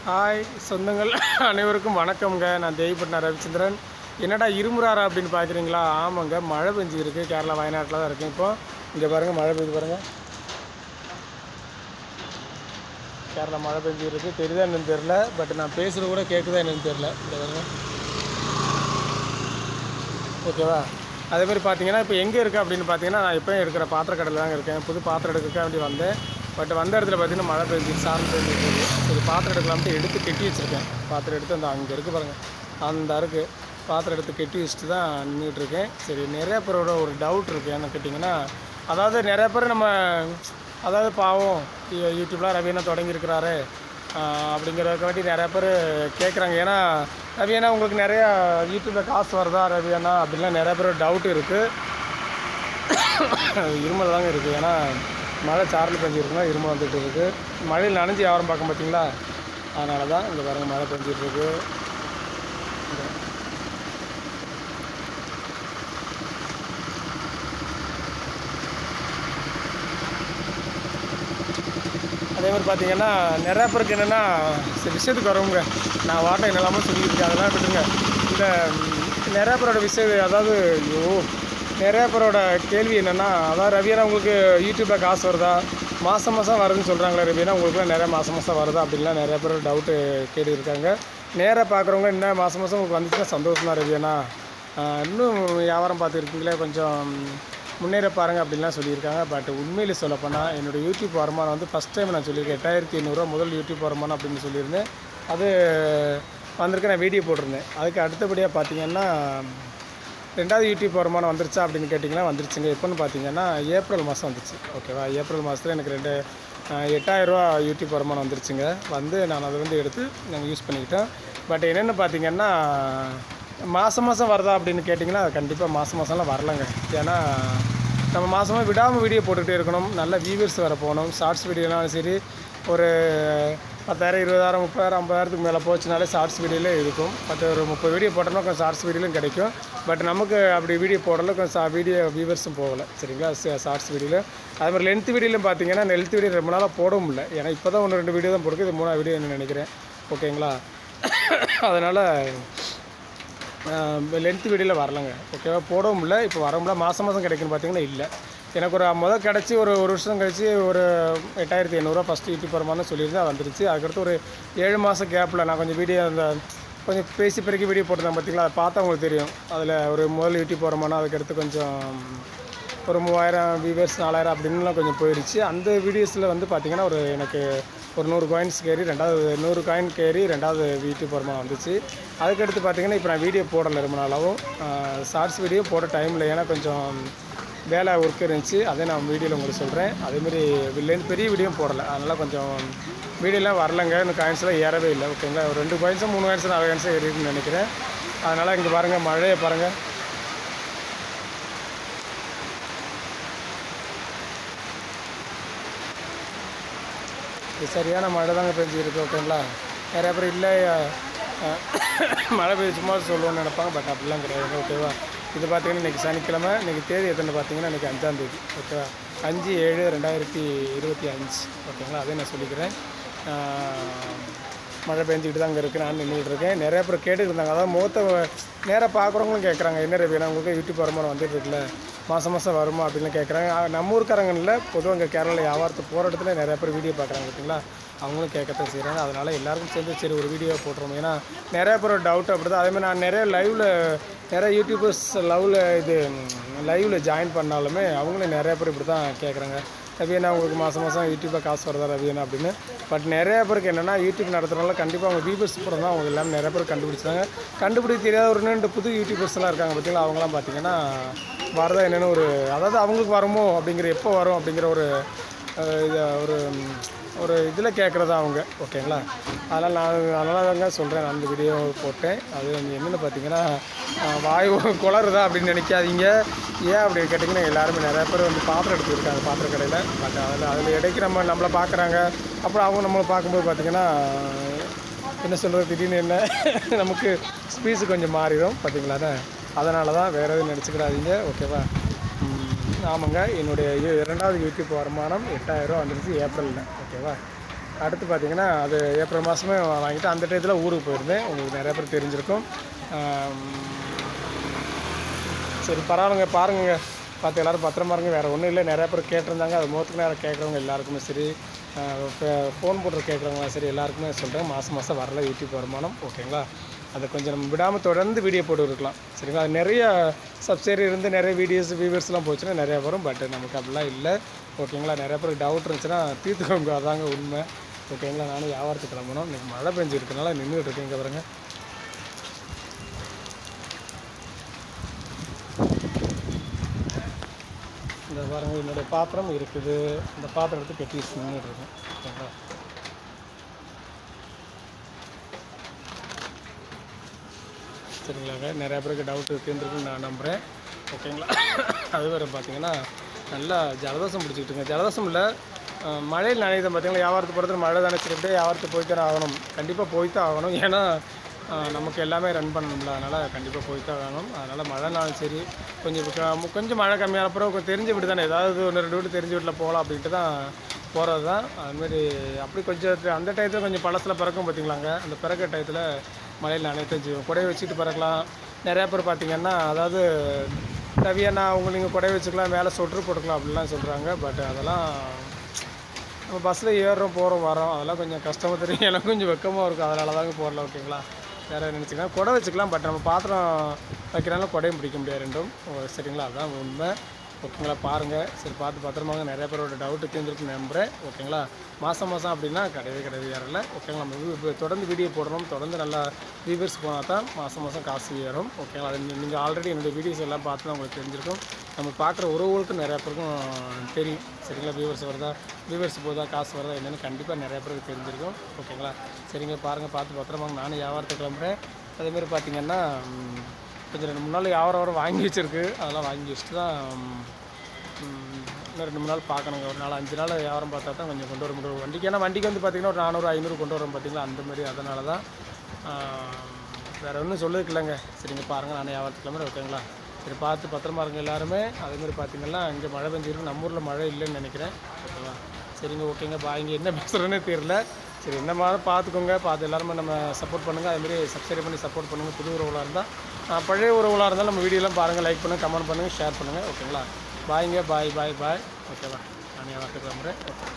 Hi சொந்தங்கள் அனைவருக்கும் வணக்கம்ங்க. நான் தேவிப்பட்டினம் ரவிச்சந்திரன். என்னடா இருமுறாரா அப்படின்னு பார்க்குறீங்களா? ஆமாங்க, மழை பெஞ்சிருக்கு. கேரளா வயநாட்டில் தான் இருக்கேன். இப்போ இங்கே பாருங்கள், மழை பெய்து பாருங்கள். கேரளா மழை பெஞ்சிருக்கு. தெரியுதா என்னன்னு தெரில, பட் நான் பேசுகிறது கூட கேட்குதா என்னன்னு தெரில. இந்த பாருங்கள், ஓகேவா? அதேமாதிரி பார்த்தீங்கன்னா இப்போ எங்கே இருக்குது அப்படின்னு பார்த்தீங்கன்னா, நான் எப்போயும் எடுக்கிற பாத்திரக்கடையில் தாங்க இருக்கேன். புது பாத்திரம் எடுக்க வேண்டி வந்தேன். பட் வந்த இடத்துல பார்த்தீங்கன்னா மழை பெஞ்சிட்டு சாரல் பெஞ்சிட்டு சரி பாத்திரம் எடுக்கலாம்ட்டு எடுத்து கெட்டி வச்சுருக்கேன். பாத்திரம் எடுத்து அந்த அங்கே இருக்குது பாருங்கள், அந்த இருக்குது பாத்திரம் எடுத்து கெட்டி வச்சுட்டு தான் நின்றுட்டுருக்கேன். சரி, நிறையா பேரோட ஒரு டவுட் இருக்குது. என்ன கேட்டிங்கன்னா, அதாவது நிறையா பேர் நம்ம அதாவது பாவம் யூடியூப்லாம் ரவியண்ணா தொடங்கியிருக்கிறாரு அப்படிங்கிறதுக்காண்டி நிறையா பேர் கேட்குறாங்க. ஏன்னா ரவியண்ணா உங்களுக்கு நிறையா யூடியூப்பில் காசு வருதா ரவியண்ணா அப்படின்லாம் நிறையா பேர் டவுட் இருக்குது. இருமல் தாங்க இருக்குது. ஏன்னா மழை சாரல் பெஞ்சிருக்குன்னா இருமல் வந்துட்டு இருக்குது. மழையில் நனைஞ்சி வியாபாரம் பார்க்க பார்த்தீங்களா, அதனால தான் இங்கே பாருங்கள் மழை பெஞ்சிட்ருக்கு. அதே மாதிரி பார்த்தீங்கன்னா நிறையா பேருக்கு என்னென்னா விஷயத்துக்கு வரவங்க நான் வாட்டை என்னெல்லாமோ சொல்லிக்கிட்டு இருக்கேன், அதெல்லாம் விட்டுருங்க. இந்த நிறையா பேரோட விஷயம், அதாவது நிறையா பேரோட கேள்வி என்னென்னா, அதாவது ரவியண்ணா உங்களுக்கு யூடியூப்பில் காசு வருதா, மாதம் மாதம் வருதுன்னு சொல்கிறாங்களே ரவியண்ணா, உங்களுக்குலாம் நிறையா மாதம் மாதம் வருதா அப்படின்லாம் நிறையா பேர் டவுட்டு கேட்டுருக்காங்க. நேராக பார்க்குறவங்க என்ன மாதம் மாதம் உங்களுக்கு வந்துச்சுன்னா சந்தோஷம் தான் ரவியண்ணா, இன்னும் வியாபாரம் பார்த்துருக்கீங்களே, கொஞ்சம் முன்னேற பாருங்கள் அப்படின்லாம் சொல்லியிருக்காங்க. பட் உண்மையில் சொல்லப்போனால் என்னோடய யூடியூப் வருமானம் வந்து ஃபஸ்ட் டைம் நான் சொல்லியிருக்கேன் 8500 முதல் யூடியூப் வருமானம் அப்படின்னு சொல்லியிருந்தேன். அது வந்திருக்க நான் வீடியோ போட்டிருந்தேன். அதுக்கு அடுத்தபடியாக பார்த்தீங்கன்னா 2வது யூடியூப் வருமானம் வந்துருச்சா அப்படின்னு கேட்டிங்கன்னா வந்துருச்சுங்க. எப்போன்னு பார்த்தீங்கன்னா ஏப்ரல் மாதம் வந்துச்சு. ஓகேவா? ஏப்ரல் மாதத்தில் எனக்கு 8000 ரூபா யூடியூப் வருமானம் வந்துருச்சுங்க. வந்து நான் அதை வந்து எடுத்து நாங்கள் யூஸ் பண்ணிக்கிட்டோம். பட் என்னென்னு பார்த்தீங்கன்னா மாதம் மாதம் வருதா அப்படின்னு கேட்டிங்கன்னா அது கண்டிப்பாக மாதம் மாதம்லாம் வரலைங்க. ஏன்னா நம்ம மாதமாக விடாமல் வீடியோ போட்டுகிட்டே இருக்கணும், நல்ல வியூவர்ஸ் வர போகணும். ஷார்ட்ஸ் வீடியோனாலும் சரி, ஒரு 10,000 20,000 30,000 50,000க்கு மேலே போச்சுனாலே ஷார்ட்ஸ் வீடியோலே இருக்கும். பட் ஒரு 30 வீடியோ போட்டோம்னா கொஞ்சம் ஷார்ட்ஸ் வீடியோலையும் கிடைக்கும். பட் நமக்கு அப்படி வீடியோ போடல, கொஞ்சம் வீடியோ வியூவர்ஸும் போகலை. சரிங்களா? ஷார்ட்ஸ் வீடியோவில் அது மாதிரி லென்த் வீடியோலையும் பார்த்தீங்கன்னா லென்த் வீடியோ ரொம்ப நாளாக போடவும் இல்லை. ஏன்னா இப்போ தான் 1-2 வீடியோ தான் போடுது, இது 3வது வீடியோ என்ன நினைக்கிறேன். ஓகேங்களா? அதனால் லென்த் வீடியோவில் வரலைங்க. ஓகேவா? போடவும் இல்லை. இப்போ வர முடியல. மாதம் மாதம் கிடைக்குன்னு பார்த்தீங்கன்னா இல்லை. எனக்கு ஒரு கிடச்சி ஒரு வருஷம் கழிச்சு ஒரு 8500 ஃபஸ்ட்டு யூடியூப் வருமானம் சொல்லியிருந்தேன், வந்துருச்சு. அதுக்கடுத்து ஒரு 7 மாதம் கேப்பில் நான் கொஞ்சம் வீடியோ கொஞ்சம் பேசி பிறகு வீடியோ போட்டிருந்தேன் பார்த்தீங்களா, அதை பார்த்தா உங்களுக்கு தெரியும். அதில் ஒரு முதல் யூடியூப் வருமானம், அதுக்கடுத்து கொஞ்சம் ஒரு 3000 வியூவர்ஸ் 4000 அப்படின்லாம் கொஞ்சம் போயிடுச்சு. அந்த வீடியோஸில் வந்து பார்த்திங்கன்னா எனக்கு ஒரு 100 காயின்ஸ் கேரி 100 காயின் கேரி 2வது யூடியூப் வருமானம் வந்துச்சு. அதுக்கடுத்து பார்த்திங்கன்னா இப்போ நான் வீடியோ போடலை ரொம்ப நாளாகவும். ஷார்ட்ஸ் வீடியோ போட டைமில், ஏன்னா கொஞ்சம் வேலை ஒர்க் இருந்துச்சு, அதை நான் வீடியோவில் உங்களுக்கு சொல்கிறேன். அதேமாதிரி பெரிய வீடியோ போடலை, அதனால் கொஞ்சம் வீடியோலாம் வரலைங்க. இந்த காயின்ஸ்லாம் ஏறவே இல்லை. ஓகேங்களா? ஒரு 2 காயின்ஸோ 3 காயின்ஸோ 4 காயின்ஸோ ஏறிடுன்னு நினைக்கிறேன். அதனால் இங்கே பாருங்கள், மழையை பாருங்கள். இது சரியான மழை தாங்க பெஞ்சிருக்கு. ஓகேங்களா? நிறையா பேர் இல்லை மழை பெய்ய சும்மா சொல்லுவோன்னு நினைப்பாங்க, பட் அப்படிலாம் கிடையாது. ஓகேவா? இது பார்த்திங்கன்னா இன்றைக்கி சனிக்கிழமை. இன்றைக்கி தேதி எத்தனை பார்த்தீங்கன்னா இன்றைக்கி 5ஆம் தேதி. ஓகேவா? 5/7/2025. ஓகேங்களா? அதே நான் சொல்லிக்கிறேன். மழை பெஞ்சிக்கிட்டு தான் அங்கே இருக்குது, நான் நின்றுட்டு இருக்கேன். நிறையா பேர் கேட்டுட்டு இருந்தாங்க, அதாவது முகத்தை நேராக பார்க்குறவங்களும் கேட்குறாங்க, என்ன ரவியண்ணா உங்களுக்கு யூடியூப் வருமானம் வந்துட்டு இருக்குல்ல, மாதம் மாதம் வருமா அப்படின்னு கேட்குறாங்க. நம்ம ஊருக்காரங்க இல்லை, பொதுவாக இங்கே கேரளாவில் வியாபாரத்துக்கு போகிற இடத்துல நிறையா பேர் வீடியோ பார்க்குறாங்க பார்த்தீங்களா, அவங்களும் கேட்கத்தான் செய்கிறாங்க. அதனால் எல்லாருக்கும் சேர்ந்து சரி ஒரு வீடியோ போட்டுருவோம். ஏன்னா நிறையா பேர் டவுட் அப்படி தான். அதேமாதிரி நான் நிறைய நிறைய யூடியூபர்ஸ் லைவில் ஜாயின் பண்ணாலுமே அவங்களும் நிறையா பேர் இப்படி தான் கேட்குறாங்க, ரவியண்ணா உங்களுக்கு மாதம் மாதம் யூடியூப்பில் காசு வருதா ரவியண்ணா அப்படின்னு. பட் நிறையா பேருக்கு என்னென்னா யூடியூப் நடத்துறதுனால கண்டிப்பாக அவங்க வியூவர்ஸ் கூட தான் அவங்க எல்லாமே நிறைய பேர் கண்டுபிடிச்சாங்க. கண்டுபிடிக்க தெரியாத ஒரு 2 புது யூடியூபர்ஸ்லாம் இருக்காங்க பார்த்தீங்களா, அவங்களாம் பார்த்தீங்கன்னா வரதா என்னென்னு அதாவது அவங்களுக்கு வருமோ அப்படிங்கிற, எப்போ வரும் அப்படிங்கிற ஒரு இதில் கேட்குறதா அவங்க. ஓகேங்களா? அதனால் தாங்க சொல்கிறேன், நான் அந்த வீடியோ போட்டேன். அது என்னென்னு பார்த்தீங்கன்னா வாய் குளருதா அப்படின்னு நினைக்காதீங்க. ஏன் அப்படி கேட்டிங்கன்னா எல்லாருமே நிறையா பேர் வந்து பாத்திரம் எடுத்துருக்காங்க பாத்திர கடையில். பட் அதில் இடைக்கு நம்மளை பார்க்குறாங்க, அப்புறம் அவங்க நம்மளை பார்க்கும்போது பார்த்திங்கன்னா என்ன சொல்கிறது, திடீர்னு என்ன நமக்கு ஸ்பீச்சு கொஞ்சம் மாறிடும் பார்த்தீங்களாண்ணே. அதனால தான் வேறு எதுவும் நினச்சிக்கிடாதீங்க. ஓகேவா? ஆமாங்க, என்னுடைய 2வது யூடியூப் வருமானம் 8000 ரூபா வந்துருச்சு ஏப்ரலில். ஓகேவா? அடுத்து பார்த்திங்கன்னா அது ஏப்ரல் மாதமே வாங்கிட்டு அந்த டயத்தில் ஊருக்கு போயிருந்தேன். உங்களுக்கு நிறையா பேர் தெரிஞ்சிருக்கும். சரி பரவாயில்லைங்க, பாருங்க பார்த்து எல்லோரும் பத்திரமா இருங்க. வேறு ஒன்றும் இல்லை. நிறையா பேர் கேட்டிருந்தாங்க. அது முகத்துக்கு நேரம் கேட்குறவங்க எல்லாருக்குமே சரி, ஃபோன் போட்டு கேட்குறவங்க சரி, எல்லாருக்குமே சொல்கிறேன். மாதம் வரல யூடியூப் வருமானம். ஓகேங்களா? அதை கொஞ்சம் நம்ம விடாமல் தொடர்ந்து வீடியோ போட்டு இருக்கலாம். சரிங்களா? அது நிறைய சப்ஸ்கிரைபர் இருந்து நிறைய வியூவர்ஸ்லாம் போச்சுன்னா நிறையா வரும். பட் நமக்கு அப்படிலாம் இல்லை. ஓகேங்களா? நிறையா பேருக்கு டவுட் இருந்துச்சுன்னா தீர்த்துக்கோங்க. அதாங்க உண்மை. ஓகேங்களா? நானும் வியாபாரத்துக்கு கிளம்பணும். இன்றைக்கி மழை பெஞ்சிருக்கனால நின்றுட்டு இருக்கேன். இங்கே பாருங்க, இந்த பாருங்க என்னுடைய பாத்திரம் இருக்குது. இந்த பாத்திரம் எடுத்து கட்டி நின்றுட்டு இருக்கேன். ஓகேங்களா? சரிங்களாங்க? நிறையா பேருக்கு டவுட் இருக்குன்னு நான் நம்புகிறேன். ஓகேங்களா? அது வேறு பார்த்திங்கன்னா நல்லா ஜலதோஷம் பிடிச்சிக்கிட்டுங்க. ஜலதோஷம் இல்லை, மழையில் நனையுது பார்த்திங்களா. வியாபாரத்துக்கு போகிறது மழை தானே. சரி அப்படியே வியாபாரத்துக்கு போய்த்தானே ஆகணும். கண்டிப்பாக போய்த்தான் ஆகணும். ஏன்னா நமக்கு எல்லாமே ரன் பண்ணணும்ல. அதனால் கண்டிப்பாக போய்த்தான் ஆகணும். அதனால் மழைனாலும் சரி, கொஞ்சம் மழை கம்மியான பிறகு கொஞ்சம் தெரிஞ்ச வீடு தானே, ஏதாவது 1-2 வீடு தெரிஞ்ச வீட்டில் போகலாம் அப்படின்ட்டு தான் போகிறது தான். அதுமாரி அப்படி கொஞ்சம் அந்த டயத்தில் கொஞ்சம் பழசில் பிறக்கும் பார்த்திங்களாங்க. அந்த பிறக்க டயத்தில் மழையில் நனையத்தான் செய்வோம். குடையை வச்சுட்டு பிறக்கலாம். நிறையா பேர் பார்த்திங்கன்னா அதாவது தவியண்ணா நீங்கள் குடையை வச்சுக்கலாம், மேலே சொட்ரு போட்டுக்கலாம் அப்படிலாம் சொல்கிறாங்க. பட் அதெல்லாம் நம்ம பஸ்ஸில் ஏறுறோம், போகிறோம், வரோம், அதெல்லாம் கொஞ்சம் கஷ்டமாக தெரியும். எனக்கு கொஞ்சம் வெக்கமாக இருக்கும். அதனால தாங்க போடல. ஓகேங்களா? வேறு நினச்சிக்கலாம், குடை வச்சுக்கலாம். பட் நம்ம பாத்திரம் வைக்கிறனால குடையும் பிடிக்க முடியாது ரெண்டும். சரிங்களா? அதுதான் உண்மை. ஓகேங்களா? பாருங்கள். சரி பார்த்து பத்திரமாங்க. நிறைய பேரோட டவுட்டு தீர்ந்துருக்குன்னு நம்புகிறேன். ஓகேங்களா? மாதம் அப்படின்னா கிடையவே ஏறல. ஓகேங்களா? நம்ம இப்போ தொடர்ந்து வீடியோ போடணும். தொடர்ந்து நல்லா வியூவர்ஸ் போனால் தான் மாதம் காசு ஏறும். ஓகேங்களா? அது நீங்கள் ஆல்ரெடி என்னுடைய வீடியோஸ் எல்லாம் பார்த்து தான் உங்களுக்கு தெரிஞ்சிருக்கும். நம்ம பார்க்குற உறவுகளுக்கும் நிறையா பேருக்கும் தெரியும். சரிங்களா? வியூவர்ஸ் போதா, காசு வருதா என்னென்னு கண்டிப்பாக நிறையா பேருக்கு தெரிஞ்சிருக்கும். ஓகேங்களா? சரிங்க, பாருங்கள், பார்த்து பத்திரமாங்க. நானும் வியாபாரத்துக்கு கிளம்புறேன். அதேமாதிரி பார்த்திங்கன்னா கொஞ்சம் 2-3 நாள் வியாபாரம் வாங்கி வச்சுருக்கு. அதெல்லாம் வாங்கி வச்சுட்டு தான் இன்னும் 2-3 நாள் பார்க்கணுங்க. ஒரு 4-5 நாள் வியாபாரம் பார்த்தா தான் கொஞ்சம் கொண்டு வர முடியும் வண்டிக்கு. ஏன்னா வண்டிக்கு வந்து பார்த்திங்கன்னா ஒரு 400-500 கொண்டு வரோம் பார்த்திங்களா, அந்த மாதிரி. அதனால தான் வேறு ஒன்றும் சொல்லுறதுக்கு இல்லைங்க. சரிங்க, பாருங்கள், நான் வியாபாரத்துக்கு கிளம்புறேன். ஓகேங்களா? சரி பார்த்து பத்திரமா இருங்க எல்லாருமே. அதேமாதிரி பார்த்திங்கன்னா இங்கே மழை பெஞ்சிருக்கு. நம்ம ஊரில் மழை இல்லைன்னு நினைக்கிறேன். ஓகேவா? சரிங்க, ஓகேங்க, பாய்ங்க. என்ன பேசுகிறேன்னே தெரியல. சரி, என்ன மாதிரி பார்த்துக்கோங்க. பார்த்து எல்லாருமே நம்ம சப்போர்ட் பண்ணுங்கள். அதுமாரி சப்ஸ்கிரைப் பண்ணி சப்போர்ட் பண்ணுங்கள். புது உறவுகளாக இருந்தால், பழைய உறவுகளாக இருந்தாலும் நம்ம வீடியோலாம் பாருங்கள், லைக் பண்ணுங்கள், கமெண்ட் பண்ணுங்கள், ஷேர் பண்ணுங்கள். ஓகேங்களா? பாய்ங்க, பாய். ஓகேவா? நான் வியாபாரத்துக்கு கிளம்புறேன். ஓகே.